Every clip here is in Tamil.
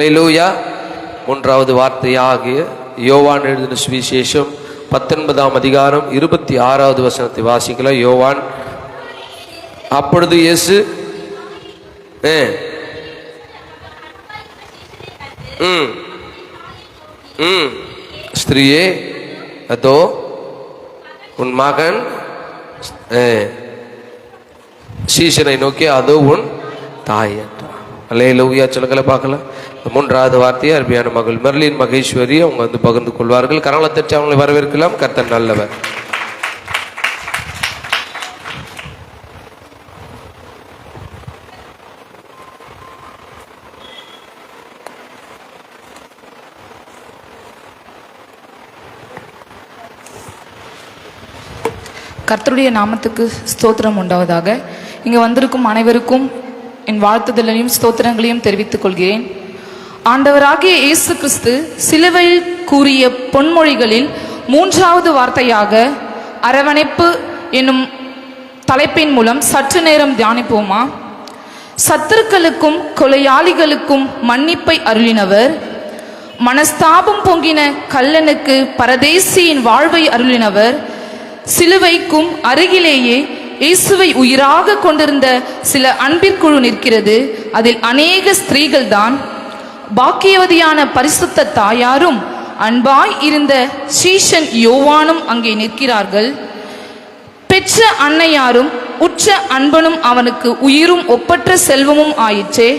அல்லேலூயா. மூன்றாவது வார்த்தையாகிய யோவான் எழுதின சுவிசேஷம் 19ஆம் அதிகாரம் 26வது வசனத்தை வாசிக்கலாம். யோவான். அப்பொழுது இயேசு ஸ்திரீயே, அதோ உன் மகன். சீசனை நோக்கி அதோ உன் தாய் என்றார். அல்லேலூயா. சொல்லுங்களை பார்க்கலாம். மூன்றாவது வார்த்தையை அருமையான மகள் மெர்லின் மகேஸ்வரி அவங்க பகிர்ந்து கொள்வார்கள். கரங்களை தட்டி அவங்களை வரவேற்கலாம். கர்த்தர் நல்லவர். கர்த்தருடைய நாமத்துக்கு ஸ்தோத்திரம் உண்டாவதாக. இங்கே வந்திருக்கும் அனைவருக்கும் என் வாழ்த்துதலையும் ஸ்தோத்திரங்களையும் தெரிவித்துக் கொள்கிறேன். ஆண்டவராகிய இயேசு கிறிஸ்து சிலுவையில் கூறிய பொன்மொழிகளில் மூன்றாவது வார்த்தையாக அரவணைப்பு என்னும் தலைப்பின் மூலம் சற்று நேரம் தியானிப்போமா? சத்துருக்களுக்கும் கொலையாளிகளுக்கும் மன்னிப்பை அருளினவர், மனஸ்தாபம் பொங்கின கல்லனுக்கு பரதேசியின் வாழ்வை அருளினவர், சிலுவைக்கும் அருகிலேயே இயேசுவை உயிராக கொண்டிருந்த சில அன்பிற்குழு நிற்கிறது. அதில் அநேக ஸ்திரீகள் தான். பாக்கியவதியான பரிசுத்த தாயாரும் அன்பாய் இருந்த சீஷன் யோவானும் அங்கே நிற்கிறார்கள். பெற்ற அன்னையாரும் உற்ற அன்பனும் அவனுக்கு உயிரும் ஒப்பற்ற செல்வமும் ஆயிற்றே.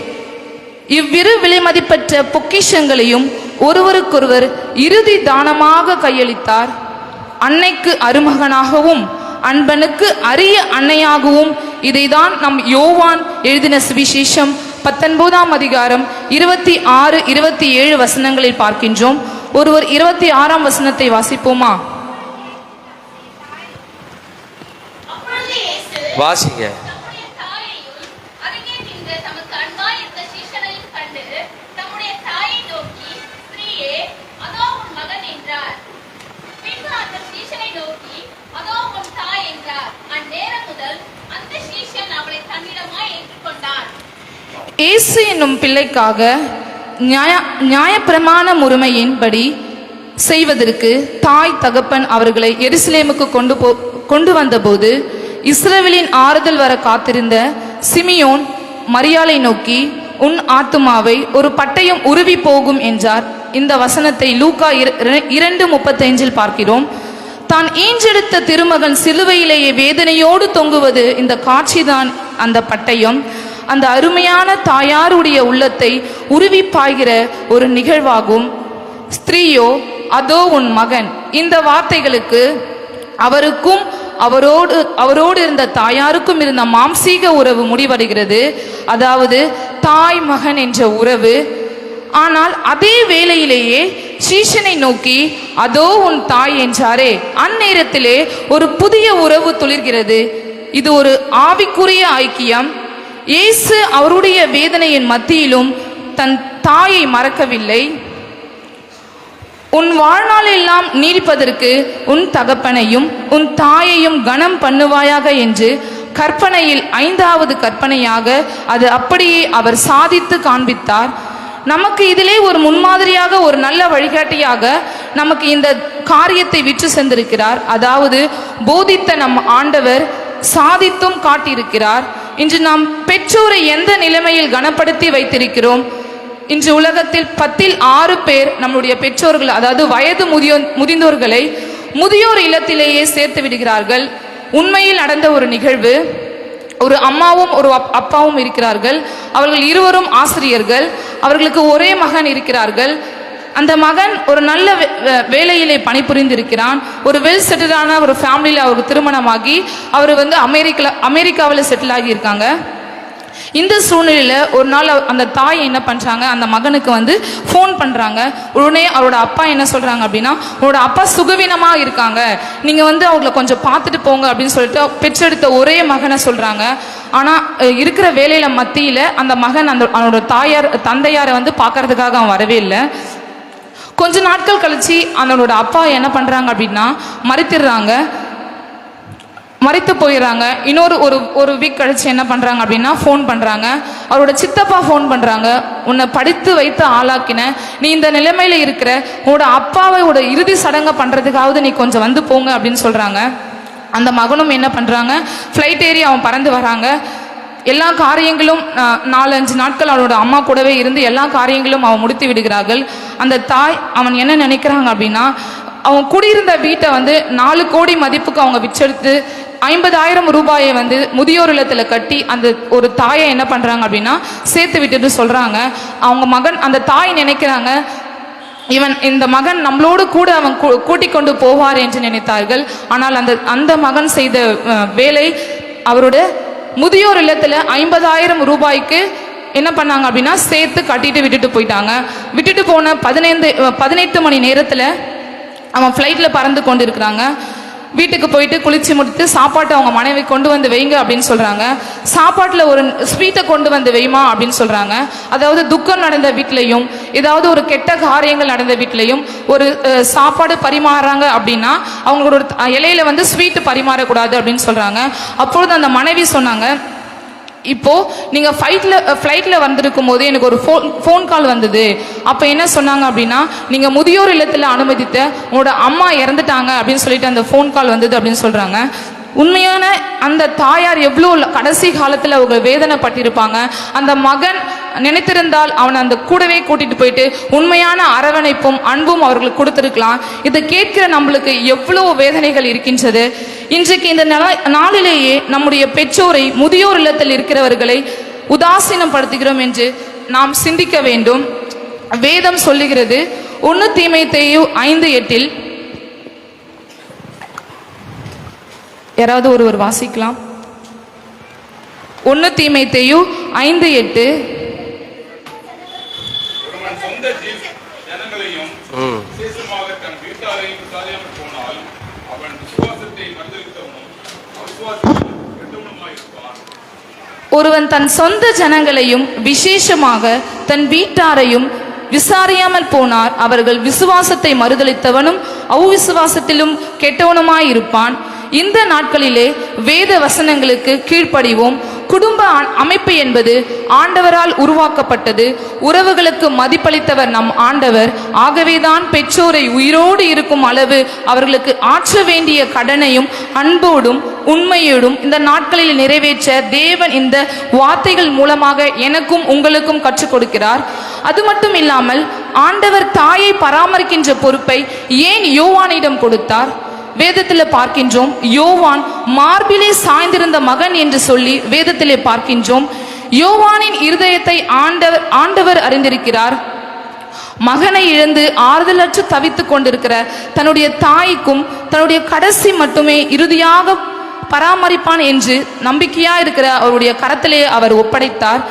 இவ்விரு விலைமதிப்பற்ற பொக்கிஷங்களையும் ஒருவருக்கொருவர் இறுதி தானமாக கையளித்தார். அன்னைக்கு அருமகனாகவும் அன்பனுக்கு அரிய அன்னையாகவும். இதைதான் நம் யோவான் எழுதின சுவிசேஷம் 19ஆம் அதிகாரம் 26, 27 வசனங்களில் பார்க்கின்றோம். ஒருவர் 26ஆம் வசனத்தை வாசிப்போமா? வாசிங்க. இயேசு என்னும் பிள்ளைக்காக நியாயப்பிரமாண முறைமையின்படி செய்வதற்கு தாய் தகப்பன் அவர்களை எருசலேமுக்கு கொண்டு வந்தபோது இஸ்ரவேலின் ஆறுதல் வர காத்திருந்த சிமியோன் மரியாளை நோக்கி, உன் ஆத்துமாவை ஒரு பட்டயம் உருவி போகும் என்றார். இந்த வசனத்தை லூக்கா 2:35 பார்க்கிறோம். தான் ஈன்றெடுத்த திருமகன் சிலுவையிலேயே வேதனையோடு தொங்குவது இந்த காட்சிதான். அந்த பட்டயம் அந்த அருமையான தாயாருடைய உள்ளத்தை உருவி பாய்கிற ஒரு நிகழ்வாகும். ஸ்திரீயோ, அதோ உன் மகன். இந்த வார்த்தைகளுக்கு அவருக்கும் அவரோடு இருந்த தாயாருக்கும் இருந்த மாம்சீக உறவு முடிவடைகிறது. அதாவது தாய் மகன் என்ற உறவு. ஆனால் அதே வேளையிலேயே சீஷனை நோக்கி அதோ உன் தாய் என்றாரே, அந்நேரத்திலே ஒரு புதிய உறவு துளிர்கிறது. இது ஒரு ஆவிக்குரிய ஐக்கியம். இயேசு அவருடைய வேதனையின் மத்தியிலும் தன் தாயை மறக்கவில்லை. உன் வாழ்நாள் எல்லாம் நீடிப்பதற்கு உன் தகப்பனையும் உன் தாயையும் கனம் பண்ணுவாயாக என்று கற்பனையில் 5வது கற்பனையாக அது அப்படியே அவர் சாதித்து காண்பித்தார். நமக்கு இதிலே ஒரு முன்மாதிரியாக, ஒரு நல்ல வழிகாட்டியாக நமக்கு இந்த காரியத்தை விற்று சென்றிருக்கிறார். அதாவது போதித்த நம் ஆண்டவர் சாதித்தும் காட்டியிருக்கிறார். இன்று நாம் பெற்றோரை எந்த நிலைமையில் கனப்படுத்தி வைத்திருக்கிறோம்? இன்று உலகத்தில் 10ல் 6 பேர் நம்முடைய பெற்றோர்கள், அதாவது வயது முதிர்ந்தோர்களை முதியோர் இல்லத்திலேயே சேர்த்து விடுகிறார்கள். உண்மையில் நடந்த ஒரு நிகழ்வு. ஒரு அம்மாவும் ஒரு அப்பாவும் இருக்கிறார்கள். அவர்கள் இருவரும் ஆசிரியர்கள். அவர்களுக்கு ஒரே மகன் இருக்கிறார்கள். அந்த மகன் ஒரு நல்ல வேலையிலே பணிபுரிந்திருக்கிறான். ஒரு வெல் செட்டிலான ஒரு ஃபேமிலியில் அவருக்கு திருமணமாகி அவர் அமெரிக்காவில் செட்டில் ஆகி இருக்காங்க. இந்த சூழ்நிலையில் ஒரு நாள் அந்த தாய் என்ன பண்ணுறாங்க, அந்த மகனுக்கு ஃபோன் பண்ணுறாங்க. உடனே அவரோட அப்பா என்ன சொல்கிறாங்க அப்படின்னா, அவரோட அப்பா சுகவீனமாக இருக்காங்க, நீங்கள் அவங்கள கொஞ்சம் பார்த்துட்டு போங்க அப்படின்னு சொல்லிட்டு பெற்றெடுத்த ஒரே மகனை சொல்கிறாங்க. ஆனால் இருக்கிற வேலையில் மத்தியில் அந்த மகன் அவனோட தந்தையாரை பார்க்கறதுக்காக அவன் வரவே இல்லை. கொஞ்ச நாட்கள் கழிச்சு அவனோட அப்பா என்ன பண்ணுறாங்க அப்படின்னா மறித்திடுறாங்க. மறித்து போயிடுறாங்க. இன்னொரு ஒரு வீக் கழிச்சு என்ன பண்றாங்க அப்படின்னா ஃபோன் பண்றாங்க. அவரோட சித்தப்பா ஃபோன் பண்றாங்க, உன்னை படித்து வைத்து ஆளாக்கின, நீ இந்த நிலைமையில இருக்கிற, உன்னோட அப்பாவோட இறுதி சடங்கை பண்றதுக்காவது நீ கொஞ்சம் வந்து போங்க அப்படின்னு சொல்றாங்க. அந்த மகனும் என்ன பண்றாங்க, ஃப்ளைட் ஏறி அவன் பறந்து வராங்க. எல்லா காரியங்களும் 4-5 நாட்கள் அவனோட அம்மா கூடவே இருந்து எல்லா காரியங்களும் அவன் முடித்து விடுகிறார்கள். அந்த தாய் அவன் என்ன நினைக்கிறாங்க அப்படின்னா, அவன் குடியிருந்த வீட்டை 4 கோடி மதிப்புக்கு அவங்க விற்றெடுத்து 50,000 ரூபாயை முதியோர் இல்லத்தில் கட்டி அந்த ஒரு தாயை என்ன பண்றாங்க அப்படின்னா சேர்த்து விட்டுட்டு சொல்றாங்க. அவங்க மகன், அந்த தாய் நினைக்கிறாங்க, இந்த மகன் நம்மளோடு கூட அவன் கூட்டிக் கொண்டு போவார் என்று நினைத்தார்கள். ஆனால் அந்த மகன் செய்த வேலை, அவரோட முதியோர் இல்லத்துல 50,000 ரூபாய்க்கு என்ன பண்ணாங்க அப்படின்னா சேர்த்து கட்டிட்டு விட்டுட்டு போயிட்டாங்க. விட்டுட்டு போன 18 மணி நேரத்துல அவன் ஃப்ளைட்ல பறந்து கொண்டு இருக்கிறாங்க. வீட்டுக்கு போயிட்டு குளிச்சு முடித்து சாப்பாட்டை அவங்க மனைவி கொண்டு வந்து வைங்க அப்படின்னு சொல்றாங்க. சாப்பாட்டில் ஒரு ஸ்வீட்டை கொண்டு வந்து வைமா அப்படின்னு சொல்றாங்க. அதாவது துக்கம் நடந்த வீட்லையும் ஏதாவது ஒரு கெட்ட காரியங்கள் நடந்த வீட்லையும் ஒரு சாப்பாடு பரிமாறுறாங்க அப்படின்னா அவங்களோட இலையில ஸ்வீட்டு பரிமாறக்கூடாது அப்படின்னு சொல்றாங்க. அப்பொழுது அந்த மனைவி சொன்னாங்க, இப்போ நீங்க ஃப்ளைட்ல வந்திருக்கும் போது எனக்கு ஒரு ஃபோன் கால் வந்தது. அப்ப என்ன சொன்னாங்க அப்படின்னா, நீங்க முதியோர் இல்லத்துல அனுமதித்த உங்களோட அம்மா இறந்துட்டாங்க அப்படின்னு சொல்லிட்டு அந்த ஃபோன் கால் வந்தது அப்படின்னு சொல்றாங்க. உண்மையான அந்த தாயார் எவ்வளோ கடைசி காலத்தில் அவங்க வேதனைப்பட்டிருப்பாங்க. அந்த மகன் நினைத்திருந்தால் அவனை அந்த கூடவே கூட்டிட்டு போயிட்டு உண்மையான அரவணைப்பும் அன்பும் அவர்களுக்கு கொடுத்திருக்கலாம். இதை கேட்கிற நம்மளுக்கு எவ்வளோ வேதனைகள் இருக்கின்றது. இன்றைக்கு இந்த நாளிலேயே நம்முடைய பெற்றோரை, முதியோர் இல்லத்தில் இருக்கிறவர்களை உதாசீனப்படுத்துகிறோம் என்று நாம் சிந்திக்க வேண்டும். வேதம் சொல்லுகிறது 1 தீமோத்தேயு 5:8. யாராவது ஒருவர் வாசிக்கலாம். 1 தீமோத்தேயு 5:8. ஒருவன் தன் சொந்த ஜனங்களையும் விசேஷமாக தன் வீட்டாரையும் விசாரியாமல் போனார், அவர்கள் விசுவாசத்தை மறுதலித்தவனும் அவ்விசுவாசத்திலும் கெட்டவனுமாயிருப்பான். இந்த நாட்களிலே வேத வசனங்களுக்கு கீழ்ப்படிவோம். குடும்ப அமைப்பு என்பது ஆண்டவரால் உருவாக்கப்பட்டது. உறவுகளுக்கு மதிப்பளித்தவர் நம் ஆண்டவர். ஆகவேதான் பெற்றோரை உயிரோடு இருக்கும் அளவு அவர்களுக்கு ஆற்ற வேண்டிய கடனையும் அன்போடும் உண்மையோடும் இந்த நாட்களில் நிறைவேற்ற தேவன் இந்த வார்த்தைகள் மூலமாக எனக்கும் உங்களுக்கும் கற்றுக் கொடுக்கிறார். அது மட்டும் இல்லாமல் ஆண்டவர் தாயை பராமரிக்கின்ற பொறுப்பை ஏன் யோவானிடம் கொடுத்தார்? வேதத்திலே பார்க்கின்றோம், யோவான் மார்பிலே சாய்ந்திருந்த மகன் என்று சொல்லி வேதத்திலே பார்க்கின்றோம். யோவானின் இருதயத்தை ஆண்டவர் அறிந்திருக்கிறார். மகனை இழந்து ஆறுதலற்று தவித்துக் கொண்டிருக்கிற தன்னுடைய தாய்க்கும் தன்னுடைய கடைசி மட்டுமே இறுதியாக பராமரிப்பான் என்று நம்பிக்கையா இருக்கிற அவருடைய கரத்திலே அவர் ஒப்படைத்தார்.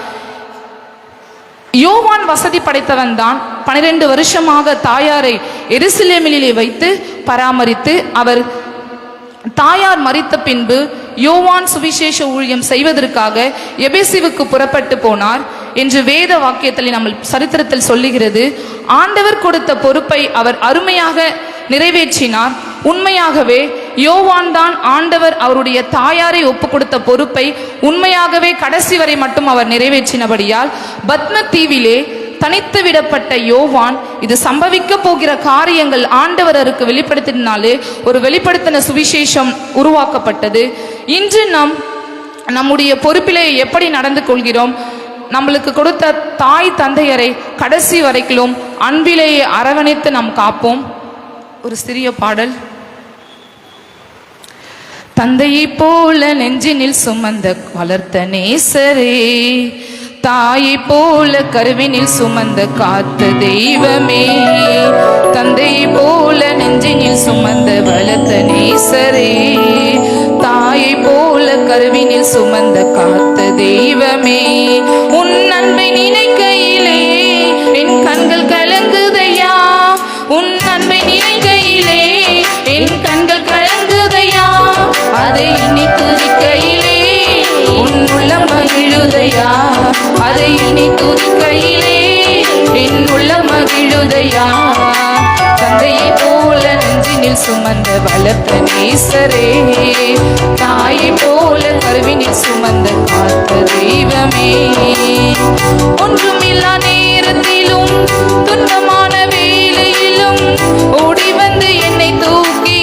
யோவான் வசதி படைத்தவன் தான். 12 வருஷமாக தாயாரை எருசலேமிலே வைத்து பராமரித்து, அவர் தாயார் மரித்த பின்பு யோவான் சுவிசேஷ ஊழியம் செய்வதற்காக எபேசுவுக்கு புறப்பட்டு போனார் என்று வேத வாக்கியத்தில் நம்ம சரித்திரத்தில் சொல்லுகிறது. ஆண்டவர் கொடுத்த பொறுப்பை அவர் அருமையாக நிறைவேற்றினார். உண்மையாகவே யோவான் தான் ஆண்டவர் அவருடைய தாயாரை ஒப்பு கொடுத்த பொறுப்பை உண்மையாகவே கடைசி வரை மட்டும் அவர் நிறைவேற்றினபடியால் பத்ம தீவிலே தனித்து விடப்பட்ட யோவான் இது சம்பவிக்க போகிற காரியங்கள் ஆண்டவர் அவருக்கு வெளிப்படுத்தினாலே ஒரு வெளிப்படுத்தின சுவிசேஷம் உருவாக்கப்பட்டது. இன்று நாம் நம்முடைய பொறுப்பிலே எப்படி நடந்து கொள்கிறோம்? நம்மளுக்கு கொடுத்த தாய் தந்தையரை கடைசி வரைக்கும் அன்பிலேயே அரவணைத்து நாம் காப்போம். ஒரு சிறிய பாடல். தந்தையை போல நெஞ்சினில் சுமந்த வளர்த்த நேசரே, தாயை போல கருவினில் சுமந்த காத்த தெய்வமே, தந்தையை போல நெஞ்சினில் சுமந்த வளர்த்த நேசரே, தாயை போல கருவினில் சுமந்த காத்த தெய்வமே, உன் அன்பை நினைக்கையிலே என் கண்கள் கலங்குதையா, உன் அன்பை நினைக்கையிலே என் கண்கள் கலங்குதையா, அதை எண்ணி துதிக்கையிலே உன் உள்ளம் மகிழுதையா, அதை எண்ணி துதிக்கையிலே என் உள்ளம் மகிழுதையா, தந்தையை போல நெஞ்சினில் சுமந்த வளர்த்த நேசரே, தாயை போல கருவினில் சுமந்த காத்த தெய்வமே, ஒன்றுமில்லா நேரத்திலும் துன்பமான வேளையிலும் ஓடி வந்து என்னை தூக்கி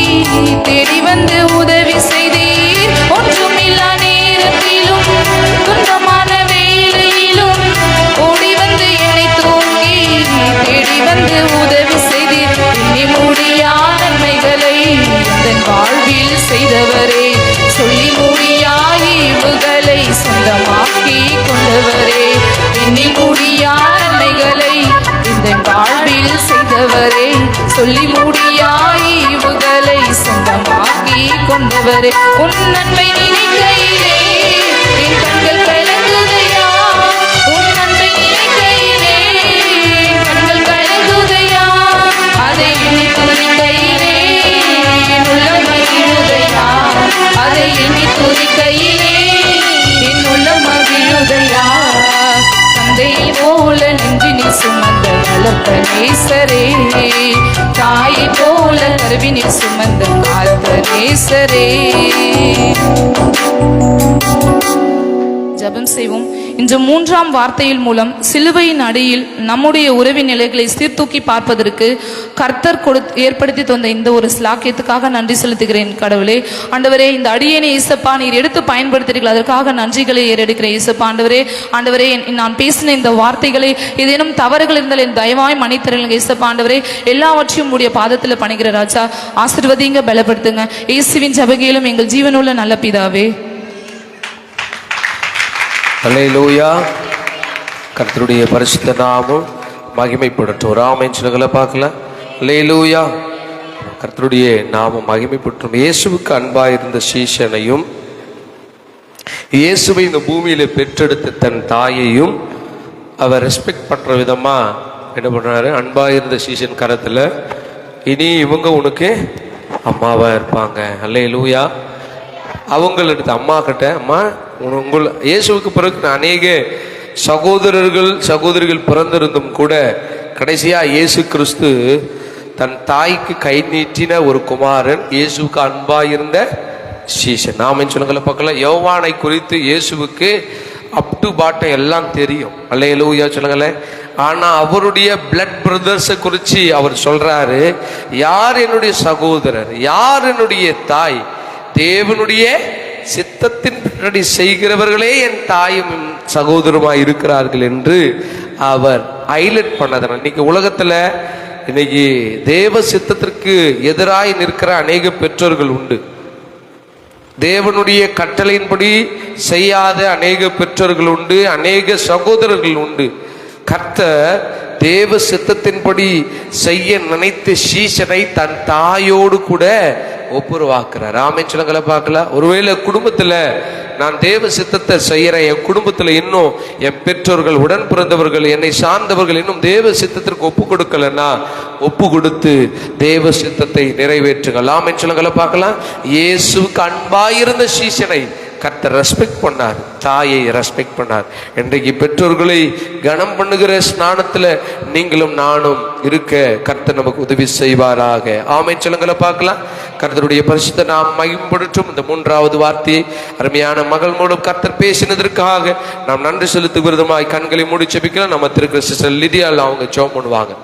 தேடி வந்து உதவி செய்தீர். ஒன்றுமில்லா நேரத்திலும் துன்பமான வேளையிலும் ஓடி வந்து என்னை தூக்கி தேடி வந்து உதவி செய்தீர். எண்ணி முடியா நன்மைகளை என் வாழ்வில் செய்தவரே, சொல்லி முடியா ஈவுகளை சொந்தமாக்கி கொண்டவரே, எண்ணி முடியா நன்மைகளை இந்த வாழ்வில் செய்தவரே, சொல்லி முடியா ஈவுகளை சொந்தமாக்கி கொண்டவரே, உன் நன்மை நினைக்கையிலே என் கண்கள் கலங்குதையா, உன் நன்மை நினைக்கையிலே என் கண்கள் கலங்குதையா, அதை எண்ணி துதிக்கையிலே என் உள்ளம் மகிழுதையா, அதை எண்ணி துதிக்கையிலே என் உள்ளம் மகிழுதையா. தந்தையை போல நெஞ்சினில் சுமந்த வளர்த்த நேசரே, தாயை போல கருவினில் சுமந்த காத்த நேசரே. ஜெபம் செய்வோம். இன்று 3ஆம் வார்த்தையின் மூலம் சிலுவையின் அடியில் நம்முடைய உறவின் நிலைகளை சீர்தூக்கி பார்ப்பதற்கு கர்த்தர் ஏற்படுத்தி தந்த இந்த ஒரு ஸ்லாக்கியத்துக்காக நன்றி செலுத்துகிறேன். கடவுளே, ஆண்டவரே, இந்த அடியேனை இயேசப்பா நீர் எடுத்து பயன்படுத்துகிறீர்கள், அதற்காக நன்றிகளை ஏறெடுக்கிறேன். இயேசப்பா ஆண்டவரே, ஆண்டவரே, நான் பேசின இந்த வார்த்தைகளை ஏதேனும் தவறுகள் இருந்தால் என் தயவாய் மன்னித்தருளுங்க. இயேசப்பா ஆண்டவரே, எல்லாவற்றையும் உடைய பாதத்தில் பணிகிற ராஜா, ஆசீர்வதிங்க, பலப்படுத்துங்க. இயேசுவின் ஜெபங்களும் எங்கள் ஜீவனுள்ள நல்ல பிதாவே. அல்லேலூயா. கர்த்தருடைய பரிசுத்த நாமம் மகிமைப்படட்டும். ஆமென் சொல்லுங்கள பார்க்கலாம். அல்லேலூயா. கர்த்தருடைய நாமம் மகிமைப்பட்டும். இயேசுவுக்கு அன்பாயிருந்த சீஷனையும் இயேசுவை இந்த பூமியில பெற்றெடுத்த தன் தாயையும் அவர் ரெஸ்பெக்ட் பண்ற விதமா என்ன பண்றாரு? அன்பாயிருந்த சீஷன் கரத்துல இனி இவங்க உனக்கு அம்மாவா இருப்பாங்க. அல்லேலூயா. அவங்கள அம்மா கிட்ட, அம்மா உங்கள் இயேசுவுக்கு பிறகு அநேக சகோதரிகள் பிறந்திருந்தும் கூட கடைசியா இயேசு கிறிஸ்து தன் தாய்க்கு கை நீட்டின ஒரு குமாரன், இயேசுவுக்கு அன்பாயிருந்த சீஷன். நாம சொல்லுங்கள பார்க்கலாம். யோவானை குறித்து இயேசுவுக்கு அப் டு பாட்டம் எல்லாம் தெரியும். அல்லேலூயா சொல்லுங்களேன். ஆனா அவருடைய பிளட் பிரதர்ஸை குறித்து அவர் சொல்றாரு, யார் என்னுடைய சகோதரர், யார் என்னுடைய தாய், தேவனுடைய சித்தத்தின்படி செய்கிறவர்களே என் தாயும் சகோதரமாய் இருக்கிறார்கள் என்று அவர் ஹைலைட் பண்ணதனால் இன்னைக்கு உலகத்துல இன்னைக்கு தேவ சித்தத்திற்கு எதிராய் நிற்கிற அநேக பெற்றோர்கள் உண்டு. தேவனுடைய கட்டளையின்படி செய்யாத அநேக பெற்றோர்கள் உண்டு, அநேக சகோதரர்கள் உண்டு. கர்த்தர் தேவ சித்தத்தின்படி செய்ய நினைத்த சீஷனை தன் தாயோடு கூட ஒப்புரவாக்குறார். ராமேஸ்வரங்களை பார்க்கலாம். ஒருவேளை குடும்பத்துல நான் தேவ சித்தத்தை செய்யறேன், என் குடும்பத்துல இன்னும் என் பெற்றோர்கள், உடன் பிறந்தவர்கள், என்னை சார்ந்தவர்கள் இன்னும் தேவ சித்தத்திற்கு ஒப்பு கொடுக்கலன்னா ஒப்பு கொடுத்து தேவ சித்தத்தை நிறைவேற்றுங்கள். ராமேஸ்வரங்களை பார்க்கலாம். இயேசுவுக்கு அன்பாயிருந்த சீஷனை கர்த்தர் ரெஸ்பெக்ட் பண்ணார், தாயை ரெஸ்பெக்ட் பண்ணார். இன்றைக்கு பெற்றோர்களை கனம் பண்ணுகிற ஸ்நானத்துல நீங்களும் நானும் இருக்க கர்த்தர் நமக்கு உதவி செய்வாராக. ஆமென் சொல்லுங்கள பார்க்கலாம். கர்த்தருடைய பரிசுத்த நாம் மகிமைப்படுத்தும். இந்த 3வது வார்த்தையை அருமையான மகள் மூலம் கர்த்தர் பேசினதற்காக நாம் நன்றி செலுத்தும் விருதமாய் கண்களை மூடி செபிக்கலாம். நம்ம திருக்கிற சிஸ்டர் லிதியால் அவங்க ஜெபம் பண்ணுவாங்க.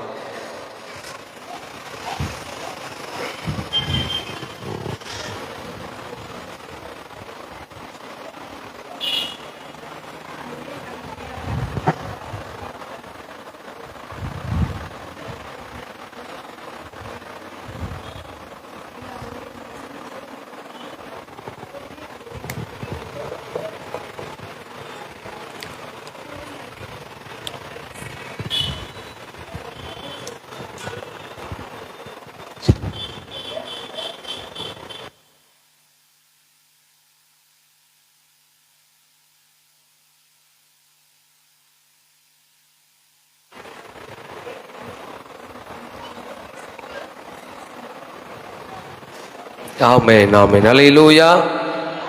ஆமென், ஆமென். அல்லேலூயா.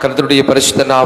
கர்த்தருடைய பரிசுத்த நாமம்